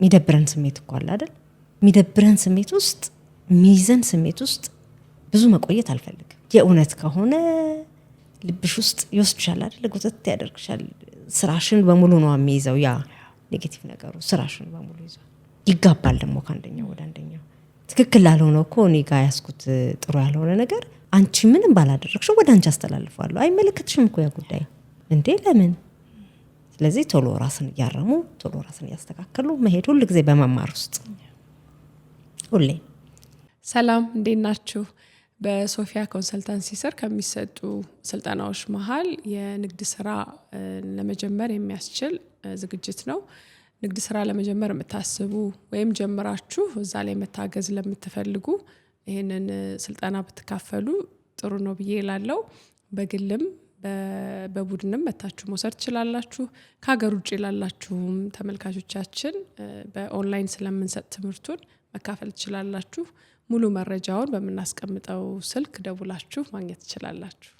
የሚደብረን ስሜት እኮ አለ አይደል? የሚደብረን ስሜት ውስጥ ሚዘን ስሜት ውስጥ ብዙ መቆየት አልፈልግም። የእውነት ከሆነ ልብሽ ውስጥ ይወስድሻል አይደል? ጎተት ያደርግሻል። ስራሽን በሙሉ ነው የሚይዘው። ያ ኔጌቲቭ ነገሩ ስራሽን በሙሉ ይዟል። ይጋባል ደግሞ ከአንደኛው ወደ አንደኛው። ትክክል ላልሆነው እኮ እኔ ጋር ያስኩት ጥሩ ያልሆነ ነገር አንቺ ምንም ባላደረግሽው ወደ አንቺ አስተላልፈዋለሁ። አይመለከትሽም እኮ ያ ጉዳይ እንዴ ለምን? ስለዚህ ቶሎ ራስን እያረሙ ቶሎ ራስን እያስተካከሉ መሄድ ሁሉ ጊዜ በመማር ውስጥ ሁሌ። ሰላም እንዴት ናችሁ? በሶፊያ ኮንሰልታንሲ ስር ከሚሰጡ ስልጠናዎች መሃል የንግድ ስራ ለመጀመር የሚያስችል ዝግጅት ነው። ንግድ ስራ ለመጀመር የምታስቡ ወይም ጀምራችሁ እዛ ላይ መታገዝ ለምትፈልጉ ይሄንን ስልጠና ብትካፈሉ ጥሩ ነው ብዬ እላለሁ። በግልም በቡድንም መታችሁ መውሰድ ትችላላችሁ። ከሀገር ውጭ ላላችሁም ተመልካቾቻችን በኦንላይን ስለምንሰጥ ትምህርቱን መካፈል ትችላላችሁ። ሙሉ መረጃውን በመናስቀምጠው ስልክ ደውላችሁ ማግኘት ትችላላችሁ።